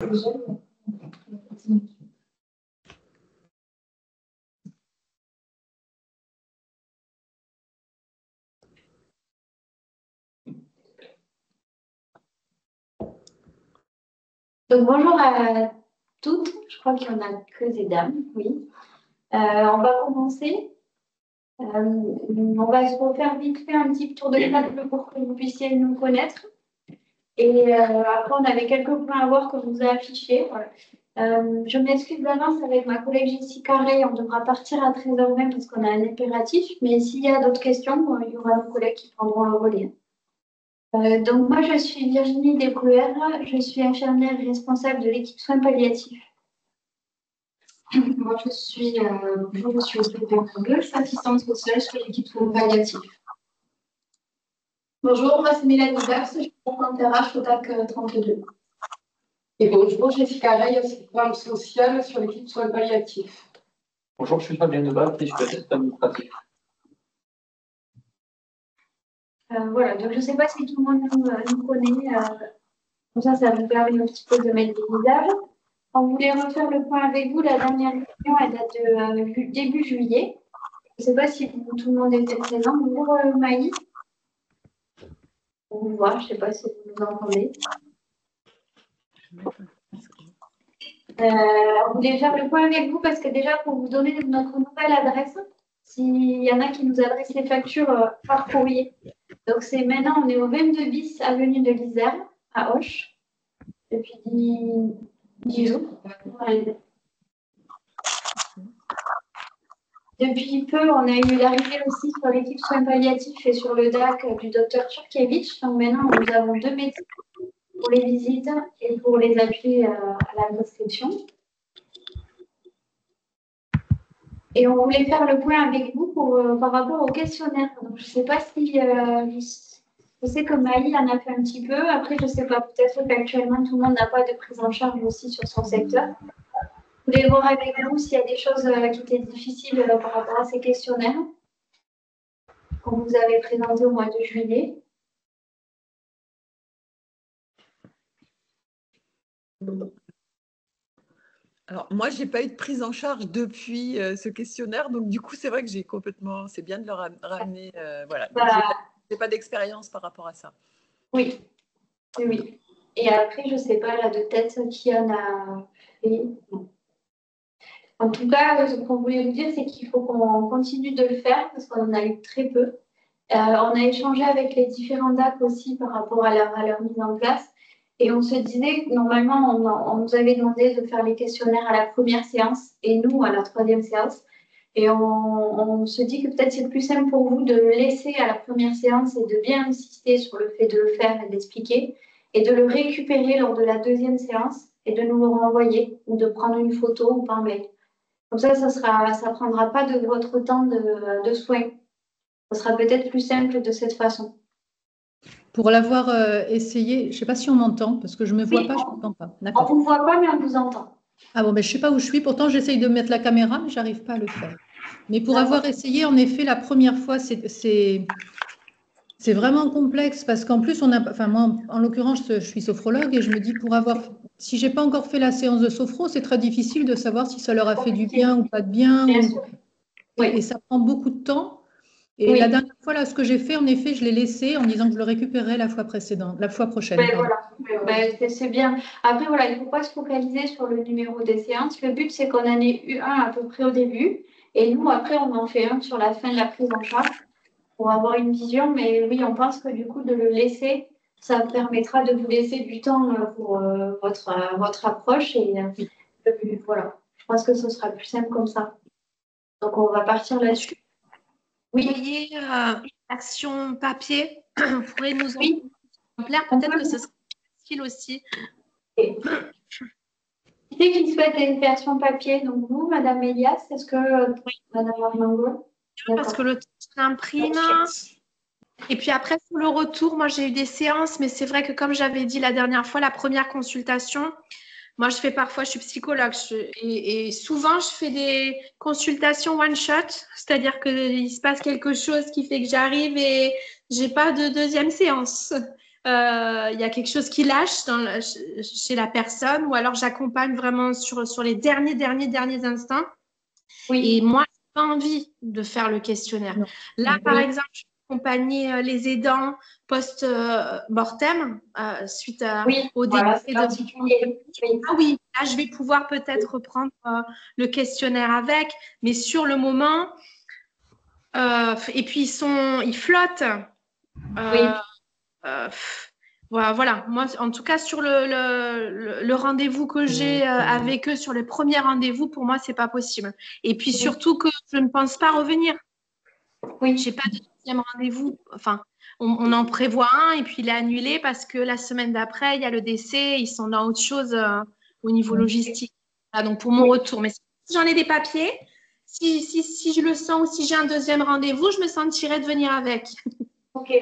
Donc, bonjour à toutes, je crois qu'il y en a que des dames, oui. On va commencer. On va se refaire vite fait un petit tour de table pour que vous puissiez nous connaître. Et après, on avait quelques points à voir que je vous ai affichés. Voilà. Je m'excuse d'avance avec ma collègue Jessica Ray, on devra partir à 13h20 parce qu'on a un impératif. Mais s'il y a d'autres questions, il y aura nos collègues qui prendront le relais. Donc moi, je suis Virginie Desbreuer, je suis infirmière responsable de l'équipe soins palliatifs. Moi, je suis assistante sociale sur l'équipe soins palliatifs. Bonjour, moi c'est Mélanie Bers, je suis assistante RH au DAC 32. Et bonjour, Jessica Ray, assistante sociale sur l'équipe soins palliatifs. Bonjour, je suis Fabien Debat et je suis assistant administratif. Voilà, donc je ne sais pas si tout le monde nous connaît. Comme ça nous permet un petit peu de mettre des visages. On voulait refaire le point avec vous. La dernière réunion, elle date de début juillet. Je ne sais pas si tout le monde était présent. Bonjour Maï. On vous voit, je ne sais pas si vous nous entendez. On voulait faire le point avec vous parce que déjà, pour vous donner notre nouvelle adresse, s'il y en a qui nous adressent les factures par courrier. Donc, c'est maintenant, on est au 22 bis avenue de l'Isère, à Auch, depuis 10 jours. Depuis peu, on a eu l'arrivée aussi sur l'équipe soins palliatifs et sur le DAC du docteur Turkiewicz. Donc, maintenant, nous avons 2 médecins pour les visites et pour les appuis à la prescription. Et on voulait faire le point avec vous par rapport au questionnaire. Donc, je ne sais pas si... je sais que Maï en a fait un petit peu. Après, je ne sais pas, peut-être qu'actuellement, tout le monde n'a pas de prise en charge aussi sur son secteur. Je voulais voir avec vous s'il y a des choses qui étaient difficiles par rapport à ces questionnaires qu'on vous avait présentés au mois de juillet. Alors, moi, je n'ai pas eu de prise en charge depuis ce questionnaire. Donc, du coup, c'est vrai que j'ai complètement... C'est bien de le ramener. Voilà. Je n'ai pas d'expérience par rapport à ça. Oui. Oui. Et après, je ne sais pas là de tête qui en a fait. En tout cas, ce qu'on voulait vous dire, c'est qu'il faut qu'on continue de le faire parce qu'on en a eu très peu. On a échangé avec les différents DAC aussi par rapport à leur mise en place. Et on se disait que normalement, on nous avait demandé de faire les questionnaires à la première séance et nous à la 3e séance. Et on se dit que peut-être c'est plus simple pour vous de le laisser à la première séance et de bien insister sur le fait de le faire et d'expliquer et de le récupérer lors de la 2e séance et de nous le renvoyer ou de prendre une photo ou par mail. Comme ça ne prendra pas de votre temps de soins. Ce sera peut-être plus simple de cette façon. Pour l'avoir essayé, je ne sais pas si on m'entend, parce que je ne me vois pas, je ne m'entends pas. On ne vous voit pas, mais on vous entend. Ah bon, mais je ne sais pas où je suis. Pourtant, j'essaye de mettre la caméra, mais je n'arrive pas à le faire. Mais pour avoir essayé, en effet, la première fois, c'est vraiment complexe parce qu'en plus, moi, en l'occurrence, je suis sophrologue et je me dis si je n'ai pas encore fait la séance de sophro, c'est très difficile de savoir si ça leur a fait du bien ou pas de bien. Et ça prend beaucoup de temps. Et la dernière fois, là, ce que j'ai fait, en effet, je l'ai laissé en disant que je le récupérerai la fois prochaine. Voilà. C'est bien. Après, voilà, il ne faut pas se focaliser sur le numéro des séances. Le but, c'est qu'on en ait eu un à peu près au début. Et nous, après, on en fait un sur la fin de la prise en charge pour avoir une vision. Mais oui, on pense que du coup, de le laisser, ça permettra de vous laisser du temps pour votre approche. Et voilà, je pense que ce sera plus simple comme ça. Donc, on va partir là-dessus. Oui, action papier, vous pourrez nous en plaire, peut-être que ce sera facile aussi. Qui c'est qui souhaite une version papier? Donc vous, Madame Elias, est-ce que Madame Armangol? Parce que le texte l'imprime. Et puis après, pour le retour, moi j'ai eu des séances, mais c'est vrai que comme j'avais dit la dernière fois, la première consultation, moi je suis psychologue et souvent je fais des consultations one shot, c'est-à-dire qu'il se passe quelque chose qui fait que j'arrive et j'ai pas de 2e séance. il y a quelque chose qui lâche chez la personne, ou alors j'accompagne vraiment sur les derniers instants. Oui. Et moi, j'ai pas envie de faire le questionnaire. Non. Là, par exemple, je vais accompagner les aidants post-mortem suite au voilà, décès c'est de... particulier. Oui. Ah oui, là, je vais pouvoir peut-être reprendre le questionnaire avec, mais sur le moment, et puis ils flottent. Oui. Voilà, moi, en tout cas, sur le rendez-vous que j'ai avec eux, sur le premier rendez-vous, pour moi, c'est pas possible. Et puis surtout que je ne pense pas revenir. Oui. Je n'ai pas de deuxième rendez-vous. Enfin, on en prévoit un et puis il est annulé parce que la semaine d'après, il y a le décès, ils sont dans autre chose au niveau logistique. Voilà, donc pour mon retour. Mais si j'en ai des papiers, si je le sens ou si j'ai un deuxième rendez-vous, je me sentirai de venir avec. Ok.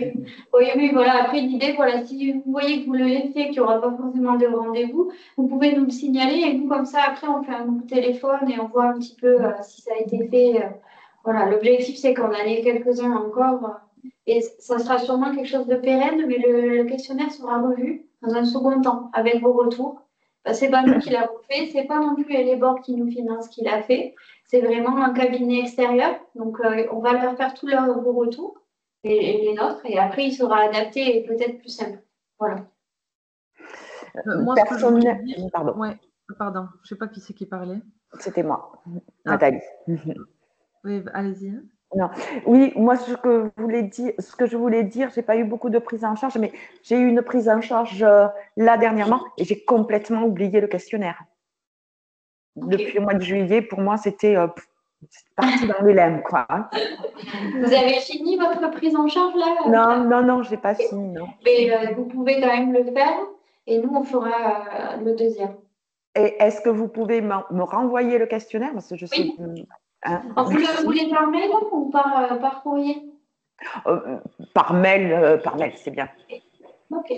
Oui, voilà. Après, l'idée, voilà, si vous voyez que vous le laissez, qu'il n'y aura pas forcément de rendez-vous, vous pouvez nous le signaler et nous, comme ça, après, on fait un coup de téléphone et on voit un petit peu si ça a été fait. Voilà, l'objectif, c'est qu'on en ait quelques-uns encore. Et ça sera sûrement quelque chose de pérenne, mais le questionnaire sera revu dans un second temps avec vos retours. C'est pas nous qui l'avons fait, c'est pas non plus les bords qui nous financent qui l'a fait. C'est vraiment un cabinet extérieur. Donc, on va leur faire tous vos retours et les nôtres, et après il sera adapté et peut-être plus simple. Voilà. Moi, ce que je voulais dire, pardon. Ouais, pardon, je ne sais pas qui c'est qui parlait. C'était moi, Nathalie. Oui, allez-y. Non. Oui, moi, ce que je voulais dire, j'ai pas eu beaucoup de prise en charge, mais j'ai eu une prise en charge là dernièrement et j'ai complètement oublié le questionnaire. Okay. Depuis le mois de juillet, pour moi, c'était parti dans les limbes, quoi. Vous avez fini votre prise en charge là? Non, j'ai pas fini. Non. Mais vous pouvez quand même le faire et nous, on fera le deuxième. Et est-ce que vous pouvez me renvoyer le questionnaire? Parce que je sais. Oui. Vous le voulez par mail ou par courrier? Par mail, c'est bien. Ok.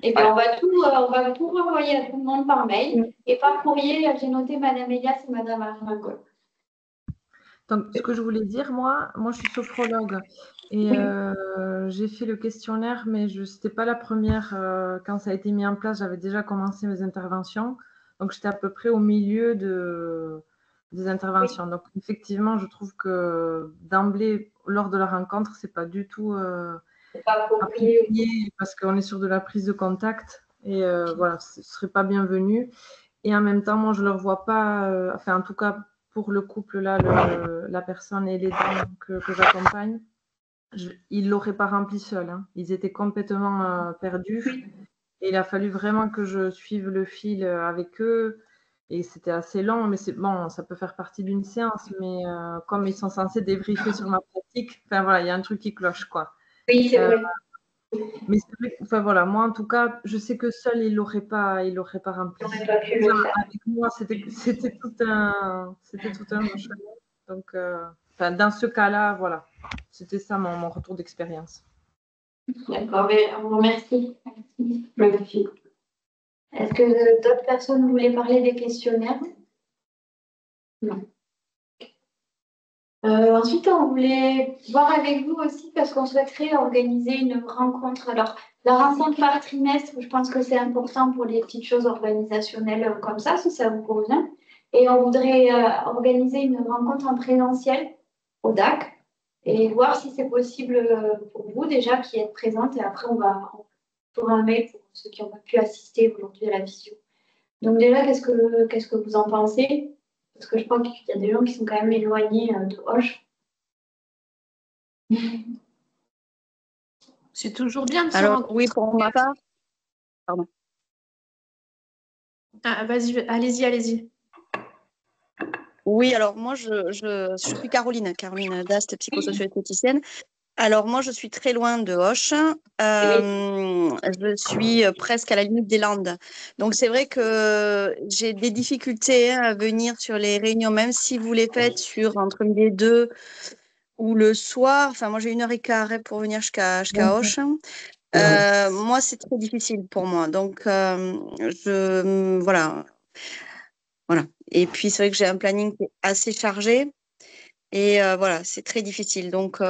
Et bien, voilà. on va tout renvoyer à tout le monde par mail. Et par courrier, j'ai noté Madame Elias et Madame Armangol. Donc, ce que je voulais dire, moi je suis sophrologue et j'ai fait le questionnaire, mais ce n'était pas la première. Quand ça a été mis en place, j'avais déjà commencé mes interventions. Donc, j'étais à peu près au milieu des interventions. Donc, effectivement, je trouve que d'emblée, lors de la rencontre, ce n'est pas du tout approprié parce qu'on est sur de la prise de contact et voilà, ce ne serait pas bienvenu. Et en même temps, moi, je ne leur vois pas, enfin, en tout cas, pour le couple là, la personne et les dames que j'accompagne, ils ne l'auraient pas rempli seuls. Hein. Ils étaient complètement perdus. Et il a fallu vraiment que je suive le fil avec eux. Et c'était assez long, mais c'est bon, ça peut faire partie d'une séance. Mais comme ils sont censés débriefer sur ma pratique, enfin voilà, il y a un truc qui cloche, quoi. Oui, c'est vrai. Mais c'est vrai, enfin voilà, moi en tout cas, je sais que seul il l'aurait pas rempli. Il n'aurait pas pu le faire. Avec moi, c'était tout un challenge. Donc, dans ce cas-là, voilà, c'était ça mon retour d'expérience. D'accord, on vous remercie. Merci. Est-ce que d'autres personnes voulaient parler des questionnaires? Non. Ensuite, on voulait voir avec vous aussi parce qu'on souhaiterait organiser une rencontre. Alors, la rencontre par trimestre, je pense que c'est important pour les petites choses organisationnelles comme ça, si ça vous convient. Et on voudrait organiser une rencontre en présentiel au DAC et voir si c'est possible pour vous déjà qui êtes présente. Et après, on va programmer pour ceux qui n'ont pas pu assister aujourd'hui à la visio. Donc déjà, qu'est-ce que vous en pensez? Parce que je crois qu'il y a des gens qui sont quand même éloignés de Auch. C'est toujours bien de se Alors, rencontrer. oui, pour ma part. Pardon. Ah, vas-y, allez-y. Oui, alors moi, je suis Caroline Dast, psychosocio-esthéticienne. Alors moi, je suis très loin de Auch. Je suis presque à la limite des Landes. Donc, c'est vrai que j'ai des difficultés à venir sur les réunions, même si vous les faites entre midi et 2 ou le soir. Enfin, moi, j'ai 1h15 pour venir jusqu'à Auch. Moi, c'est très difficile pour moi. Donc, voilà. Et puis, c'est vrai que j'ai un planning qui est assez chargé. Et voilà, c'est très difficile. Donc,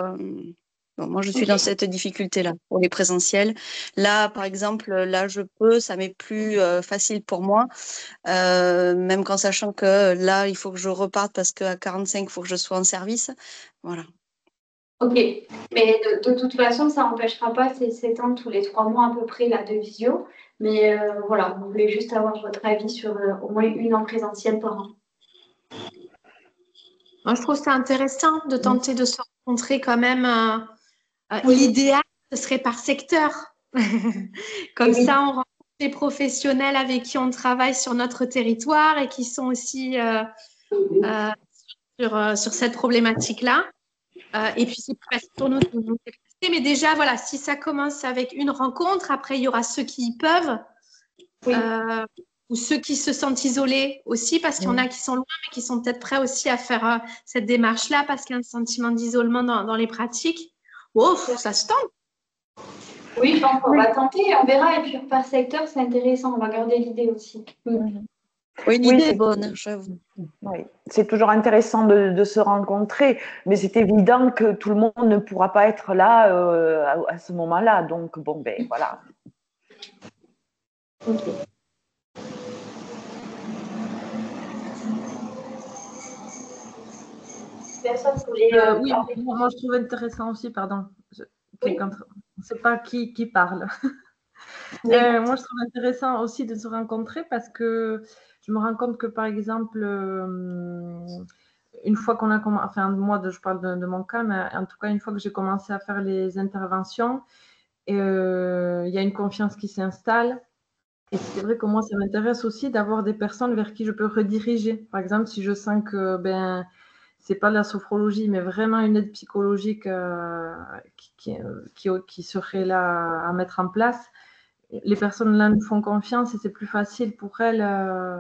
Bon, moi, je suis dans cette difficulté-là pour les présentiels. Là, par exemple, là, je peux, ça m'est plus facile pour moi, même qu'en sachant que là, il faut que je reparte parce qu'à 45, il faut que je sois en service. Voilà. Ok, mais de toute façon, ça n'empêchera pas ces 7 ans tous les 3 mois à peu près là, de visio. Mais voilà, on voulait juste avoir votre avis sur au moins une en présentiel par an. Moi, je trouve ça intéressant de tenter de se rencontrer quand même. L'idéal, ce serait par secteur. Comme ça, on rencontre des professionnels avec qui on travaille sur notre territoire et qui sont aussi sur cette problématique-là. Et puis, c'est plus facile pour nous de nous déplacer. Mais déjà, voilà, si ça commence avec une rencontre, après, il y aura ceux qui y peuvent ou ceux qui se sentent isolés aussi, parce qu'il y en a qui sont loin, mais qui sont peut-être prêts aussi à faire cette démarche-là parce qu'il y a un sentiment d'isolement dans les pratiques. Ouf, ça se tente. Oui, je pense qu'on va tenter, on verra. Et puis, par secteur, c'est intéressant, on va garder l'idée aussi. Oui, l'idée est bonne, j'avoue. Oui, c'est toujours intéressant de se rencontrer, mais c'est évident que tout le monde ne pourra pas être là à ce moment-là. Donc, bon, ben voilà. Ok. Personne voulait. Oui, moi je trouve intéressant aussi, pardon. On ne sait pas qui parle. Moi, je trouve intéressant aussi de se rencontrer parce que je me rends compte que, par exemple, une fois qu'on a commencé, enfin, moi, je parle de mon cas, mais en tout cas, une fois que j'ai commencé à faire les interventions, il y a une confiance qui s'installe. Et c'est vrai que moi, ça m'intéresse aussi d'avoir des personnes vers qui je peux rediriger. Par exemple, si je sens que c'est pas de la sophrologie, mais vraiment une aide psychologique qui serait là à mettre en place, les personnes là nous font confiance et c'est plus facile pour elles.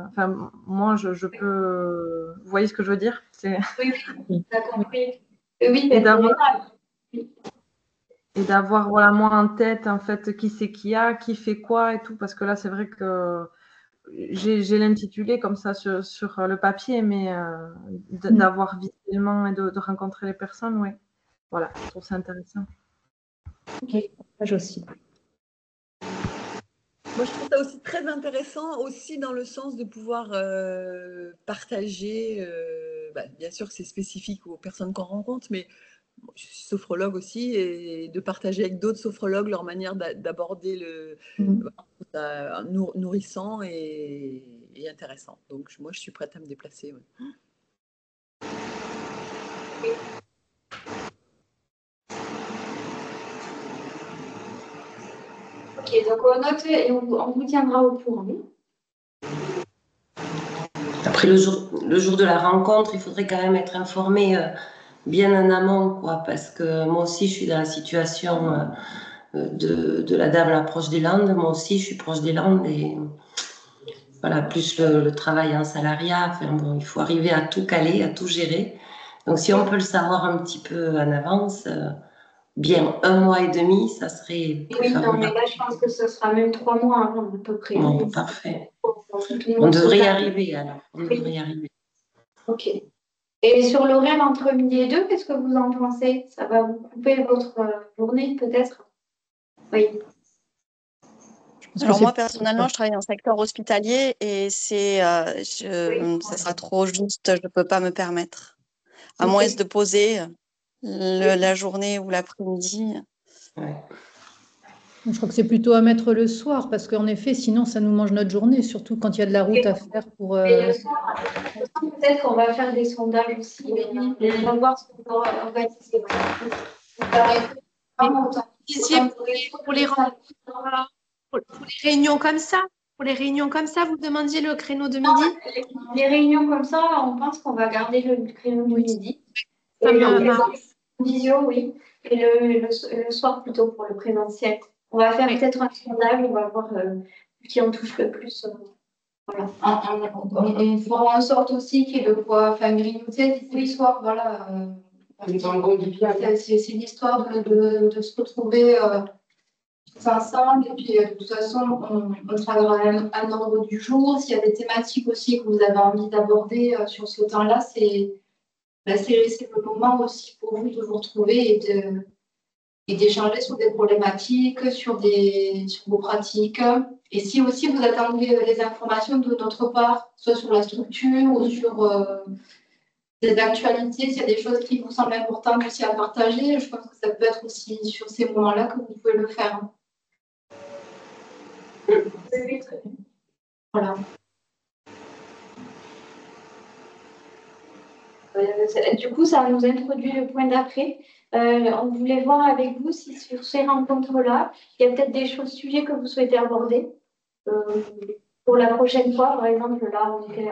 Enfin, moi, je peux. Vous voyez ce que je veux dire? Oui, d'accord. Oui, et d'avoir voilà, moi en tête, en fait, qui c'est qui a, qui fait quoi et tout. Parce que là, c'est vrai que j'ai l'intitulé comme ça sur le papier, mais d'avoir visuellement et de rencontrer les personnes, oui. Voilà, je trouve ça intéressant. Ok, moi aussi. Moi, je trouve ça aussi très intéressant, aussi dans le sens de pouvoir partager. Bien sûr, c'est spécifique aux personnes qu'on rencontre, mais je suis sophrologue aussi, et de partager avec d'autres sophrologues leur manière d'aborder nourrissant et intéressant. Donc, moi, je suis prête à me déplacer. Ouais. Ok, donc on note et on vous tiendra au courant. Après, le jour de la rencontre, il faudrait quand même être informé bien en amont, quoi, parce que moi aussi, je suis dans la situation de la dame là, proche des Landes. Moi aussi, je suis proche des Landes et voilà, plus le travail en salariat. Enfin, bon, il faut arriver à tout caler, à tout gérer. Donc, si on peut le savoir un petit peu en avance, bien 1 mois et demi, ça serait plus Oui, non, favorable. mais là, je pense que ce sera même 3 mois avant, à peu près. Bon, parfait. On devrait y arriver, alors. On devrait y arriver. Ok. Et sur l'horaire entre midi et 2, qu'est-ce que vous en pensez? Ça va vous couper votre journée, peut-être? Oui. Alors moi, personnellement, je travaille dans le secteur hospitalier et ça sera trop juste, je ne peux pas me permettre. À moins de poser la journée ou l'après-midi. Ouais. Je crois que c'est plutôt à mettre le soir, parce qu'en effet, sinon, ça nous mange notre journée, surtout quand il y a de la route à faire pour... Et le soir, peut-être qu'on va faire des sondages aussi. On va voir ce qu'on va organiser. Pour les réunions comme ça, vous demandiez le créneau de midi? Les réunions comme ça, on pense qu'on va garder le créneau du midi. Et le visio, oui. Et le soir plutôt pour le présentiel. On va faire peut-être un sondage, on va voir qui en touche le plus. Voilà. On fera en sorte aussi qu'il y ait de quoi grignoter d'ici le soir. Voilà. C'est l'histoire de se retrouver tous ensemble. Et puis, de toute façon, on travaillera un ordre du jour. S'il y a des thématiques aussi que vous avez envie d'aborder sur ce temps-là, c'est le moment aussi pour vous de vous retrouver et et d'échanger sur des problématiques, sur vos pratiques. Et si aussi vous attendez les informations de notre part, soit sur la structure ou sur des actualités, s'il y a des choses qui vous semblent importantes aussi à partager, je pense que ça peut être aussi sur ces moments-là que vous pouvez le faire. Oui, très bien. Voilà. Du coup, ça nous introduit le point d'après. On voulait voir avec vous si sur ces rencontres-là, il y a peut-être des sujets que vous souhaitez aborder pour la prochaine fois. Par exemple, là, on était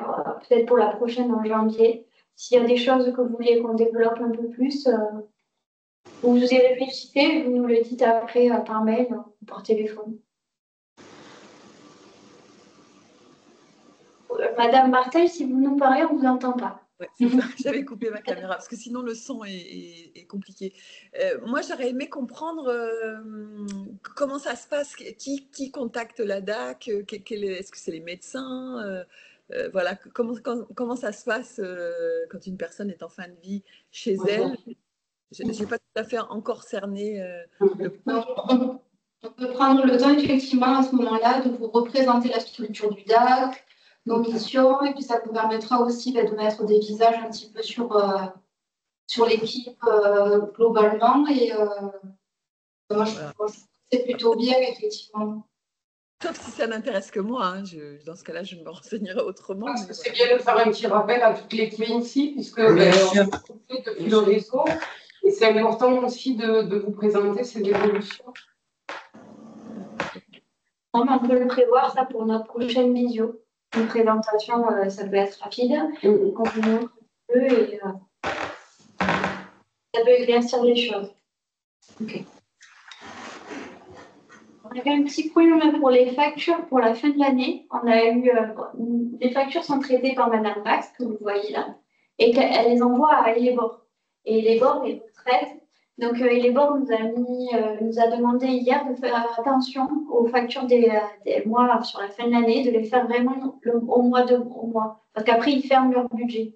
peut-être pour la prochaine en janvier. S'il y a des choses que vous voulez qu'on développe un peu plus, vous y réfléchissez, vous nous le dites après par mail ou par téléphone. Madame Martel, si vous nous parlez, on ne vous entend pas. Ouais, c'est ça. J'avais coupé ma caméra parce que sinon le son est compliqué. Moi, j'aurais aimé comprendre comment ça se passe, qui contacte la DAC, est-ce que c'est les médecins, voilà, comment ça se passe quand une personne est en fin de vie chez elle. Je n'ai pas tout à fait encore cerné le point. On peut prendre le temps effectivement à ce moment-là de vous représenter la structure du DAC, nos missions, et puis ça vous permettra aussi de mettre des visages un petit peu sur l'équipe globalement. Et moi, je pense que c'est plutôt bien, effectivement. Sauf si ça n'intéresse que moi. Hein. Dans ce cas-là, je me renseignerai autrement. Parce que c'est bien de faire un petit rappel à toutes les clés ici, puisque on fait depuis le réseau. Et c'est important aussi de vous présenter ces évolutions. On peut le prévoir, ça, pour notre prochaine visio. Une présentation, ça peut être rapide. On vous montre un peu et ça peut éclaircir les choses. Ok. On avait un petit point pour les factures pour la fin de l'année. On a eu les factures sont traitées par Madame Max, que vous voyez là, et qu'elle les envoie à Elébor. Et Elébor les traite. Donc Elébor nous a demandé hier de faire attention aux factures des mois sur la fin de l'année, de les faire vraiment au mois. Parce qu'après, ils ferment leur budget.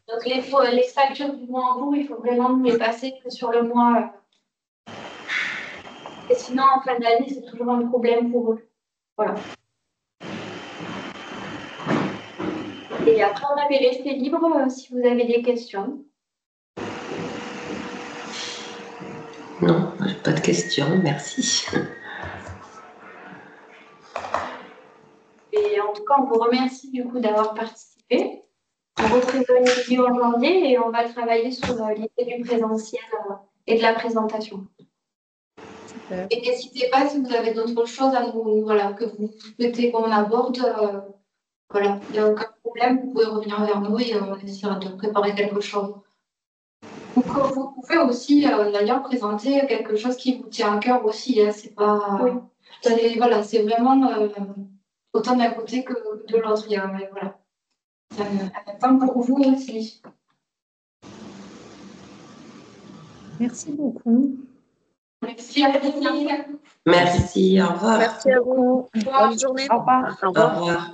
Donc les factures du mois en cours, il faut vraiment nous les passer sur le mois. Et sinon, en fin d'année, c'est toujours un problème pour eux. Voilà. Et après, on avait resté libre si vous avez des questions. Non, pas de questions, merci. Et en tout cas, on vous remercie du coup d'avoir participé. On reprévoit une vidéo en janvier et on va travailler sur l'idée du présentiel et de la présentation. Super. Et n'hésitez pas si vous avez d'autres choses à nous, que vous souhaitez qu'on aborde. Il n'y a aucun problème, vous pouvez revenir vers nous et on essaiera de préparer quelque chose. Donc, vous pouvez aussi d'ailleurs présenter quelque chose qui vous tient à cœur aussi. Hein, c'est pas. Oui. C'est vraiment autant d'un côté que de l'autre. Il y a un temps pour vous aussi. Merci beaucoup. Merci à vous. Merci, au revoir. Merci à vous. Bonne journée. Au revoir. Au revoir.